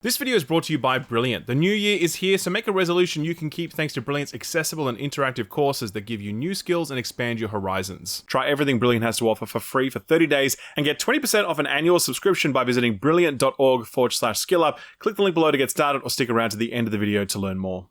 This video is brought to you by Brilliant. The new year is here, so make a resolution you can keep thanks to Brilliant's accessible and interactive courses that give you new skills and expand your horizons. Try everything Brilliant has to offer for free for 30 days and get 20% off an annual subscription by visiting brilliant.org/skillup. Click the link below to get started or stick around to the end of the video to learn more.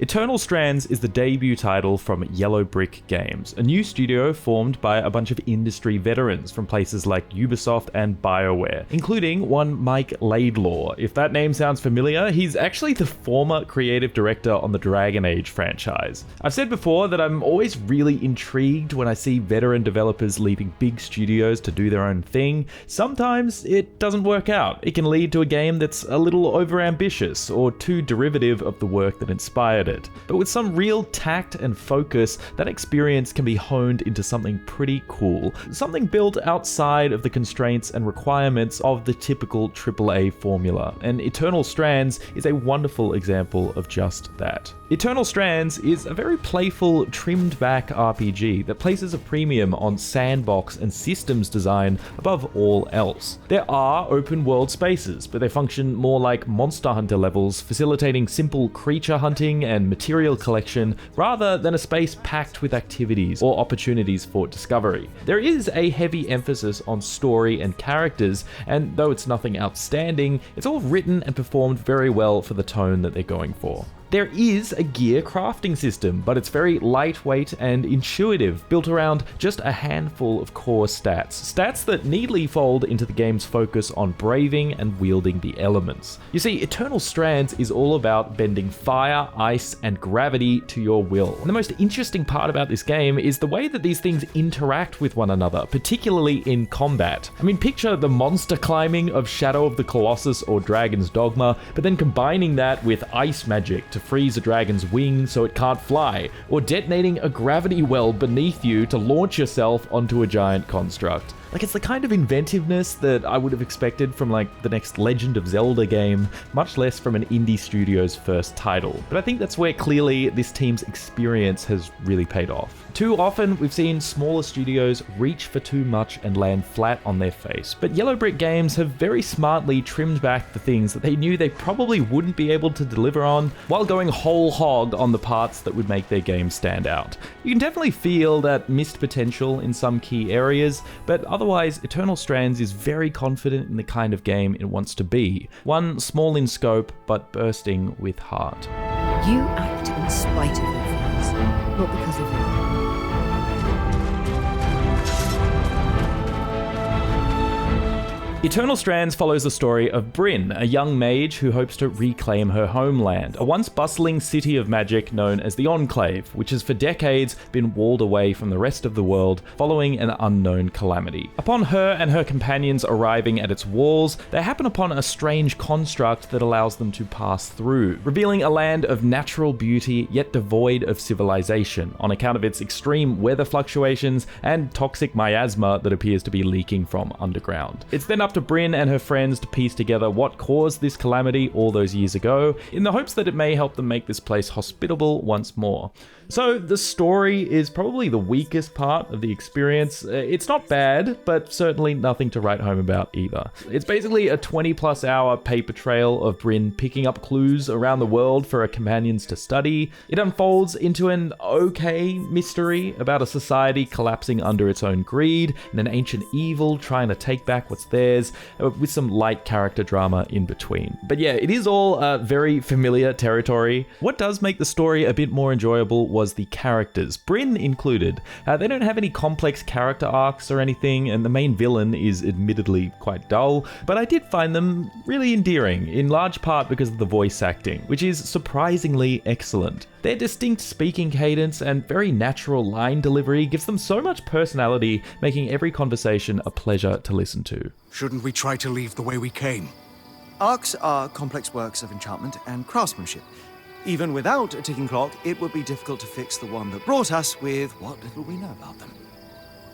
Eternal Strands is the debut title from Yellow Brick Games, a new studio formed by a bunch of industry veterans from places like Ubisoft and BioWare, including one Mike Laidlaw. If that name sounds familiar, he's actually the former creative director on the Dragon Age franchise. I've said before that I'm always really intrigued when I see veteran developers leaving big studios to do their own thing. Sometimes it doesn't work out. It can lead to a game that's a little overambitious or too derivative of the work that inspired it. But with some real tact and focus, that experience can be honed into something pretty cool. Something built outside of the constraints and requirements of the typical AAA formula. And Eternal Strands is a wonderful example of just that. Eternal Strands is a very playful, trimmed-back RPG that places a premium on sandbox and systems design above all else. There are open-world spaces, but they function more like Monster Hunter levels, facilitating simple creature hunting and material collection rather than a space packed with activities or opportunities for discovery. There is a heavy emphasis on story and characters, and though it's nothing outstanding, it's all written and performed very well for the tone that they're going for. There is a gear crafting system, but it's very lightweight and intuitive, built around just a handful of core stats. Stats that neatly fold into the game's focus on braving and wielding the elements. You see, Eternal Strands is all about bending fire, ice, and gravity to your will. And the most interesting part about this game is the way that these things interact with one another, particularly in combat. I mean, picture the monster climbing of Shadow of the Colossus or Dragon's Dogma, but then combining that with ice magic to freeze a dragon's wing so it can't fly, or detonating a gravity well beneath you to launch yourself onto a giant construct. Like, it's the kind of inventiveness that I would have expected from like the next Legend of Zelda game, much less from an indie studio's first title. But I think that's where clearly this team's experience has really paid off. Too often, we've seen smaller studios reach for too much and land flat on their face. But Yellow Brick Games have very smartly trimmed back the things that they knew they probably wouldn't be able to deliver on, while going whole hog on the parts that would make their game stand out. You can definitely feel that missed potential in some key areas, but otherwise, Eternal Strands is very confident in the kind of game it wants to be. One small in scope, but bursting with heart. You act in spite of your fears, not because of them. Eternal Strands follows the story of Bryn, a young mage who hopes to reclaim her homeland, a once bustling city of magic known as the Enclave, which has for decades been walled away from the rest of the world following an unknown calamity. Upon her and her companions arriving at its walls, they happen upon a strange construct that allows them to pass through, revealing a land of natural beauty yet devoid of civilization on account of its extreme weather fluctuations and toxic miasma that appears to be leaking from underground. It's then up to Bryn and her friends to piece together what caused this calamity all those years ago, in the hopes that it may help them make this place hospitable once more. So the story is probably the weakest part of the experience. It's not bad, but certainly nothing to write home about either. It's basically a 20+ hour paper trail of Bryn picking up clues around the world for her companions to study. It unfolds into an okay mystery about a society collapsing under its own greed and an ancient evil trying to take back what's theirs, with some light character drama in between. But yeah, it is all very familiar territory. What does make the story a bit more enjoyable was the characters, Bryn included. They don't have any complex character arcs or anything, and the main villain is admittedly quite dull, but I did find them really endearing, in large part because of the voice acting, which is surprisingly excellent. Their distinct speaking cadence and very natural line delivery gives them so much personality, making every conversation a pleasure to listen to. Shouldn't we try to leave the way we came? Arcs are complex works of enchantment and craftsmanship. Even without a ticking clock, it would be difficult to fix the one that brought us with what little we know about them.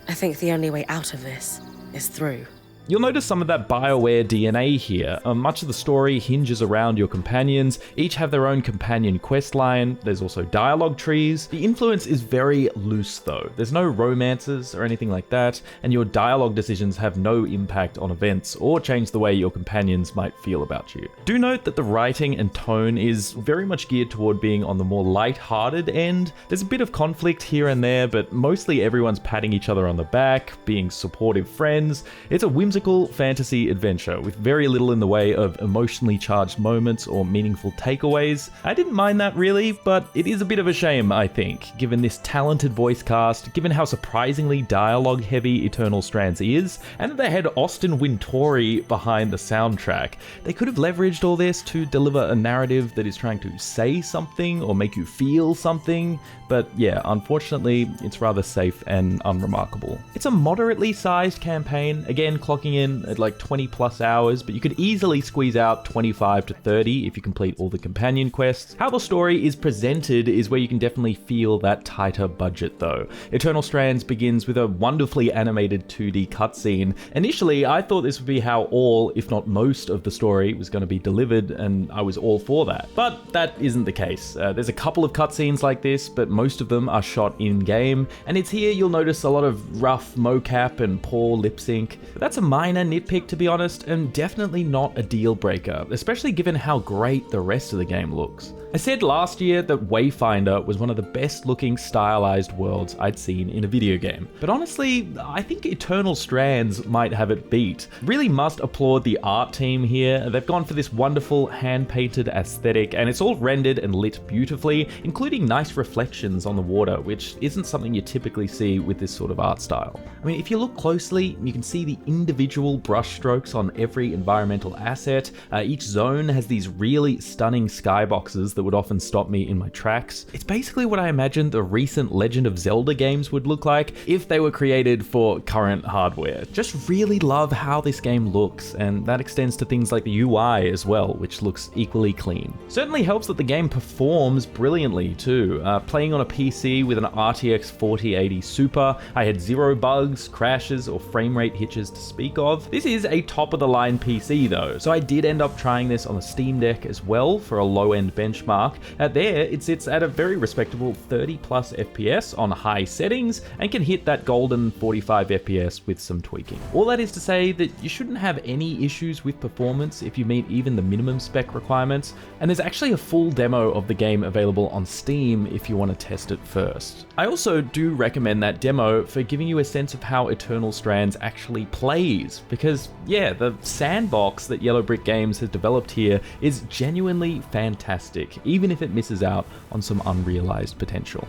I think the only way out of this is through. You'll notice some of that BioWare DNA here. Much of the story hinges around your companions, each have their own companion quest line, there's also dialogue trees. The influence is very loose though, there's no romances or anything like that, and your dialogue decisions have no impact on events or change the way your companions might feel about you. Do note that the writing and tone is very much geared toward being on the more light-hearted end. There's a bit of conflict here and there, but mostly everyone's patting each other on the back, being supportive friends. It's a whimsical fantasy adventure with very little in the way of emotionally charged moments or meaningful takeaways. I didn't mind that really, but it is a bit of a shame, I think, given this talented voice cast, given how surprisingly dialogue-heavy Eternal Strands is, and that they had Austin Wintory behind the soundtrack. They could have leveraged all this to deliver a narrative that is trying to say something or make you feel something, but yeah, unfortunately, it's rather safe and unremarkable. It's a moderately sized campaign, again clocking in at like 20 plus hours, but you could easily squeeze out 25 to 30 if you complete all the companion quests. How the story is presented is where you can definitely feel that tighter budget though. Eternal Strands begins with a wonderfully animated 2D cutscene. Initially, I thought this would be how all, if not most, of the story was going to be delivered, and I was all for that. But that isn't the case. There's a couple of cutscenes like this, but most of them are shot in-game, and it's here you'll notice a lot of rough mocap and poor lip sync. That's a minor nitpick to be honest, and definitely not a deal breaker, especially given how great the rest of the game looks. I said last year that Wayfinder was one of the best looking stylized worlds I'd seen in a video game, but honestly, I think Eternal Strands might have it beat. Really must applaud the art team here. They've gone for this wonderful hand-painted aesthetic, and it's all rendered and lit beautifully, including nice reflections on the water, which isn't something you typically see with this sort of art style. I mean, if you look closely, you can see the individual brushstrokes on every environmental asset. Each zone has these really stunning skyboxes that would often stop me in my tracks. It's basically what I imagined the recent Legend of Zelda games would look like if they were created for current hardware. Just really love how this game looks, and that extends to things like the UI as well, which looks equally clean. Certainly helps that the game performs brilliantly too. Playing on a PC with an RTX 4080 Super, I had zero bugs, crashes, or frame rate hitches to speak of. This is a top of the line PC though, so I did end up trying this on the Steam Deck as well for a low end benchmark. There, it sits at a very respectable 30 plus FPS on high settings and can hit that golden 45 FPS with some tweaking. All that is to say that you shouldn't have any issues with performance if you meet even the minimum spec requirements, and there's actually a full demo of the game available on Steam if you want to test it first. I also do recommend that demo for giving you a sense of how Eternal Strands actually plays, because yeah, the sandbox that Yellow Brick Games has developed here is genuinely fantastic, even if it misses out on some unrealized potential.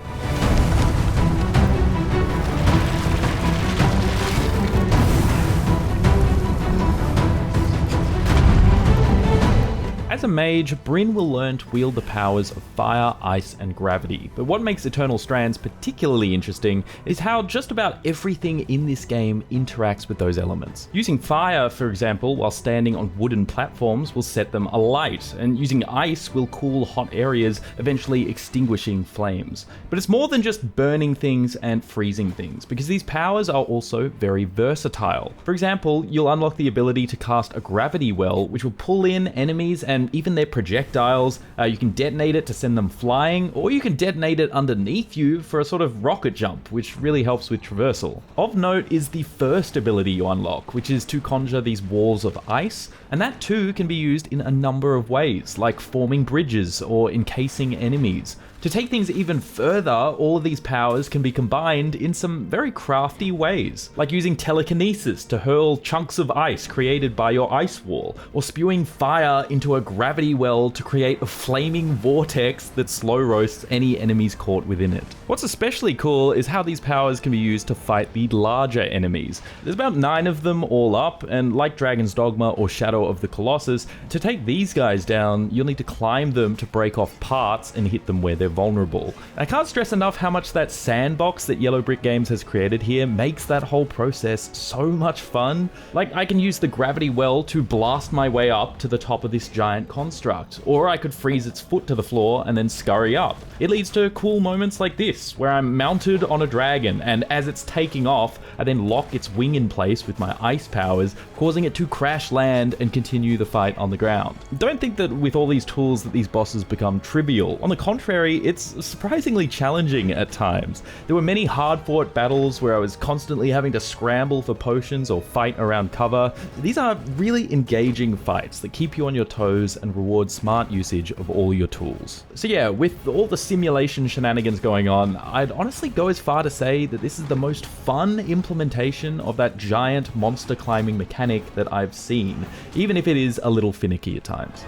As a mage, Bryn will learn to wield the powers of fire, ice, and gravity, but what makes Eternal Strands particularly interesting is how just about everything in this game interacts with those elements. Using fire, for example, while standing on wooden platforms will set them alight, and using ice will cool hot areas, eventually extinguishing flames. But it's more than just burning things and freezing things, because these powers are also very versatile. For example, you'll unlock the ability to cast a gravity well, which will pull in enemies and even their projectiles. You can detonate it to send them flying, or you can detonate it underneath you for a sort of rocket jump, which really helps with traversal. Of note is the first ability you unlock, which is to conjure these walls of ice, and that too can be used in a number of ways, like forming bridges or encasing enemies. To take things even further, all of these powers can be combined in some very crafty ways, like using telekinesis to hurl chunks of ice created by your ice wall, or spewing fire into a gravity well to create a flaming vortex that slow roasts any enemies caught within it. What's especially cool is how these powers can be used to fight the larger enemies. There's about 9 of them all up, and like Dragon's Dogma or Shadow of the Colossus, to take these guys down, you'll need to climb them to break off parts and hit them where they're vulnerable. I can't stress enough how much that sandbox that Yellow Brick Games has created here makes that whole process so much fun. Like, I can use the gravity well to blast my way up to the top of this giant construct, or I could freeze its foot to the floor and then scurry up. It leads to cool moments like this, where I'm mounted on a dragon, and as it's taking off, I then lock its wing in place with my ice powers, causing it to crash land and continue the fight on the ground. Don't think that with all these tools that these bosses become trivial. On the contrary, it's surprisingly challenging at times. There were many hard-fought battles where I was constantly having to scramble for potions or fight around cover. These are really engaging fights that keep you on your toes and reward smart usage of all your tools. So yeah, with all the simulation shenanigans going on, I'd honestly go as far to say that this is the most fun implementation of that giant monster climbing mechanic that I've seen, even if it is a little finicky at times.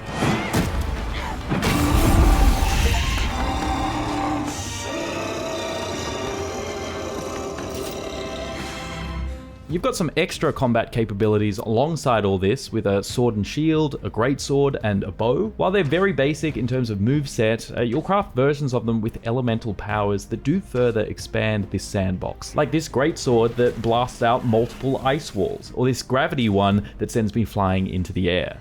You've got some extra combat capabilities alongside all this with a sword and shield, a greatsword, and a bow. While they're very basic in terms of moveset, you'll craft versions of them with elemental powers that do further expand this sandbox. Like this greatsword that blasts out multiple ice walls, or this gravity one that sends me flying into the air.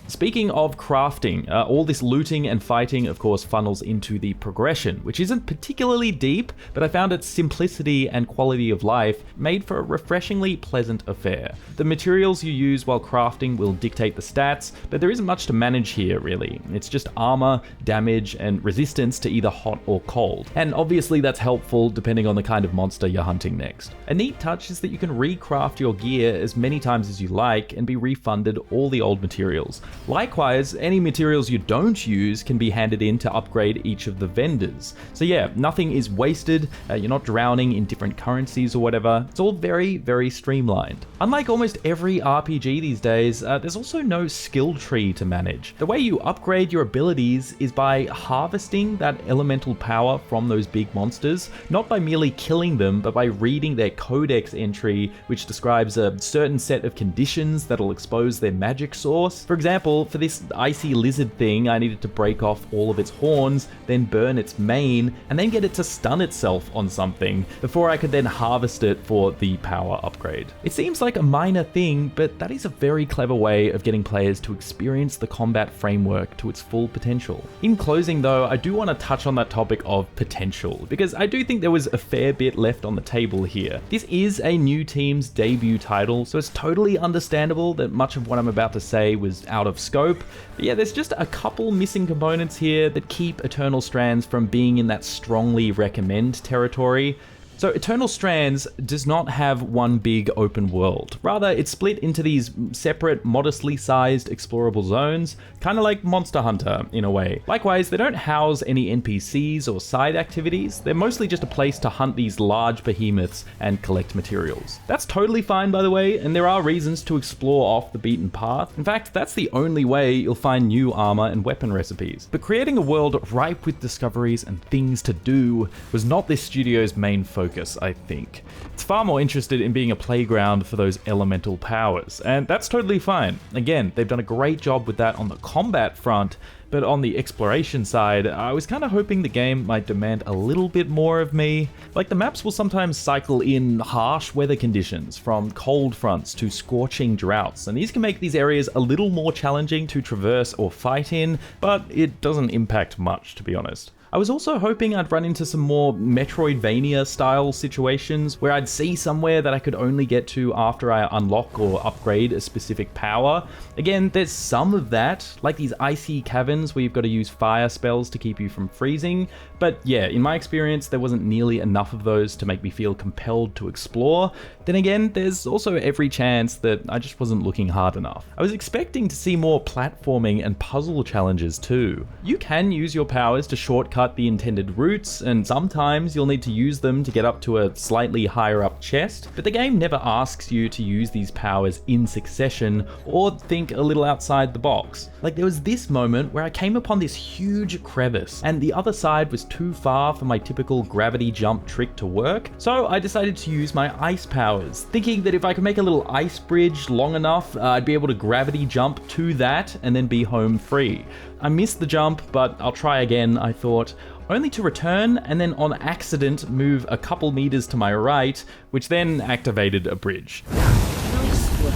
Speaking of crafting, all this looting and fighting of course funnels into the progression, which isn't particularly deep, but I found its simplicity and quality of life made for a refreshingly pleasant affair. The materials you use while crafting will dictate the stats, but there isn't much to manage here really. It's just armor, damage, and resistance to either hot or cold. And obviously that's helpful depending on the kind of monster you're hunting next. A neat touch is that you can recraft your gear as many times as you like and be refunded all the old materials. Likewise, any materials you don't use can be handed in to upgrade each of the vendors. So yeah, nothing is wasted, you're not drowning in different currencies or whatever. It's all very, very streamlined. Unlike almost every RPG these days, there's also no skill tree to manage. The way you upgrade your abilities is by harvesting that elemental power from those big monsters, not by merely killing them, but by reading their codex entry, which describes a certain set of conditions that'll expose their magic source. For example, for this icy lizard thing, I needed to break off all of its horns, then burn its mane, and then get it to stun itself on something, before I could then harvest it for the power upgrade. It seems like a minor thing, but that is a very clever way of getting players to experience the combat framework to its full potential. In closing though, I do want to touch on that topic of potential, because I do think there was a fair bit left on the table here. This is a new team's debut title, so it's totally understandable that much of what I'm about to say was out of scope, but yeah, there's just a couple missing components here that keep Eternal Strands from being in that strongly recommend territory. So Eternal Strands does not have one big open world. Rather, it's split into these separate, modestly sized explorable zones, kind of like Monster Hunter in a way. Likewise, they don't house any NPCs or side activities. They're mostly just a place to hunt these large behemoths and collect materials. That's totally fine, by the way, and there are reasons to explore off the beaten path. In fact, that's the only way you'll find new armor and weapon recipes. But creating a world ripe with discoveries and things to do was not this studio's main focus, I think. It's far more interested in being a playground for those elemental powers, and that's totally fine. Again, they've done a great job with that on the combat front, but on the exploration side, I was kind of hoping the game might demand a little bit more of me. Like, the maps will sometimes cycle in harsh weather conditions, from cold fronts to scorching droughts, and these can make these areas a little more challenging to traverse or fight in, but it doesn't impact much, to be honest. I was also hoping I'd run into some more Metroidvania style situations where I'd see somewhere that I could only get to after I unlock or upgrade a specific power. Again, there's some of that, like these icy caverns where you've got to use fire spells to keep you from freezing, but yeah, in my experience there wasn't nearly enough of those to make me feel compelled to explore. Then again, there's also every chance that I just wasn't looking hard enough. I was expecting to see more platforming and puzzle challenges too. You can use your powers to shortcut the intended routes, and sometimes you'll need to use them to get up to a slightly higher up chest, but the game never asks you to use these powers in succession or think a little outside the box. Like, there was this moment where I came upon this huge crevice, and the other side was too far for my typical gravity jump trick to work, so I decided to use my ice powers, thinking that if I could make a little ice bridge long enough, I'd be able to gravity jump to that and then be home free. I missed the jump, but I'll try again, I thought, only to return and then on accident move a couple meters to my right, which then activated a bridge. Nice work.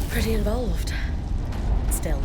Pretty involved. Still,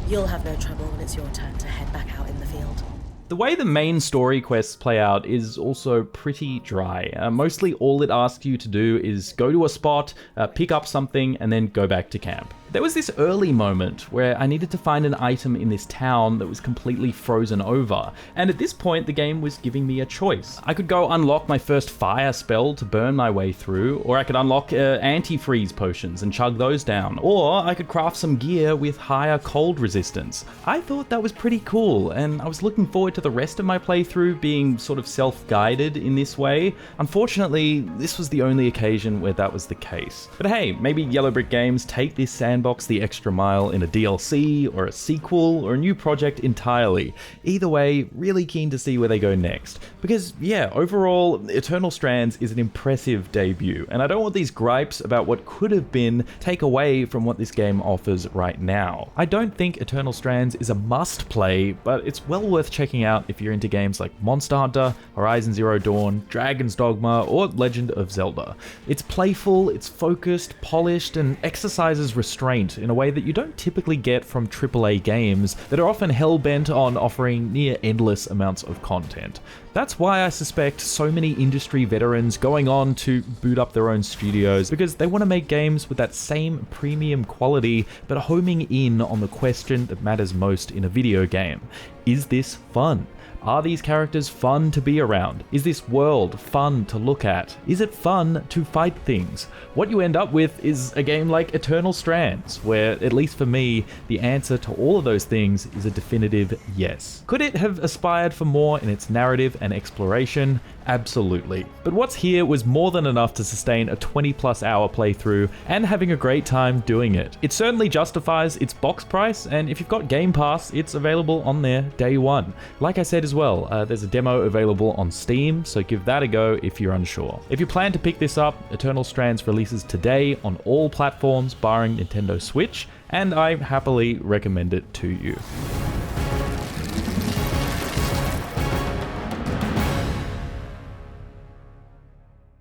you'll have no trouble when it's your turn to head back out in the field. The way the main story quests play out is also pretty dry. Mostly all it asks you to do is go to a spot, pick up something, and then go back to camp. There was this early moment where I needed to find an item in this town that was completely frozen over, and at this point the game was giving me a choice. I could go unlock my first fire spell to burn my way through, or I could unlock anti-freeze potions and chug those down, or I could craft some gear with higher cold resistance. I thought that was pretty cool, and I was looking forward to the rest of my playthrough being sort of self-guided in this way. Unfortunately, this was the only occasion where that was the case. But hey, maybe Yellow Brick Games take this sandbox the extra mile in a DLC or a sequel or a new project entirely. Either way, really keen to see where they go next. Because yeah, overall, Eternal Strands is an impressive debut, and I don't want these gripes about what could have been take away from what this game offers right now. I don't think Eternal Strands is a must play, but it's well worth checking out if you're into games like Monster Hunter, Horizon Zero Dawn, Dragon's Dogma, or Legend of Zelda. It's playful, it's focused, polished, and exercises restraint in a way that you don't typically get from AAA games that are often hell-bent on offering near endless amounts of content. That's why I suspect so many industry veterans going on to boot up their own studios, because they want to make games with that same premium quality, but homing in on the question that matters most in a video game. Is this fun? Are these characters fun to be around? Is this world fun to look at? Is it fun to fight things? What you end up with is a game like Eternal Strands, where, at least for me, the answer to all of those things is a definitive yes. Could it have aspired for more in its narrative and exploration? Absolutely. But what's here was more than enough to sustain a 20+ hour playthrough and having a great time doing it. It certainly justifies its box price, and if you've got Game Pass, it's available on there day one. Like I said as well, there's a demo available on Steam, so give that a go if you're unsure. If you plan to pick this up, Eternal Strands releases today on all platforms barring Nintendo Switch, and I happily recommend it to you.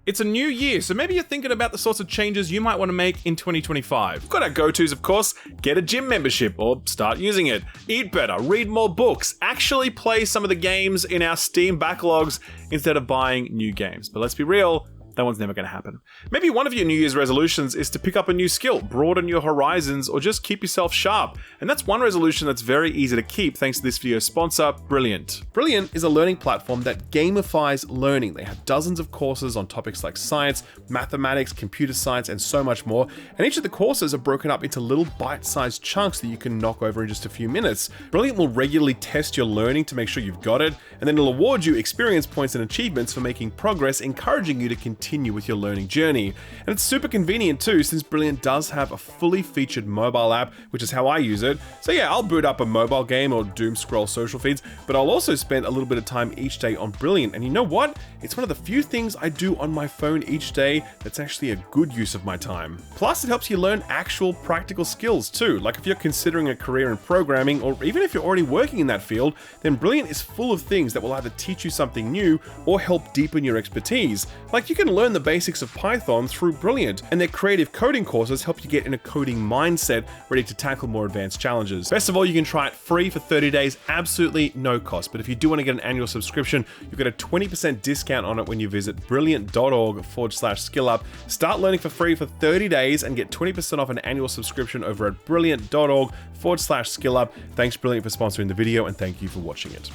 It's a new year, so maybe you're thinking about the sorts of changes you might want to make in 2025. We've got our go-tos, of course. Get a gym membership or start using it. Eat better, read more books, actually play some of the games in our Steam backlogs instead of buying new games. But let's be real, that one's never going to happen. Maybe one of your New Year's resolutions is to pick up a new skill, broaden your horizons, or just keep yourself sharp. And that's one resolution that's very easy to keep thanks to this video's sponsor, Brilliant. Brilliant is a learning platform that gamifies learning. They have dozens of courses on topics like science, mathematics, computer science, and so much more. And each of the courses are broken up into little bite-sized chunks that you can knock over in just a few minutes. Brilliant will regularly test your learning to make sure you've got it, and then it'll award you experience points and achievements for making progress, encouraging you to continue with your learning journey. And it's super convenient too, since Brilliant does have a fully featured mobile app, which is how I use it. So yeah, I'll boot up a mobile game or doom scroll social feeds, but I'll also spend a little bit of time each day on Brilliant. And you know what? It's one of the few things I do on my phone each day that's actually a good use of my time. Plus, it helps you learn actual practical skills too. Like if you're considering a career in programming, or even if you're already working in that field, then Brilliant is full of things that will either teach you something new or help deepen your expertise. Like you can learn the basics of Python through Brilliant, and their creative coding courses help you get in a coding mindset ready to tackle more advanced challenges. Best of all, you can try it free for 30 days, absolutely no cost. But if you do want to get an annual subscription, you get a 20% discount on it when you visit brilliant.org/skillup. Start learning for free for 30 days and get 20% off an annual subscription over at brilliant.org/skillup. Thanks Brilliant for sponsoring the video, and thank you for watching it.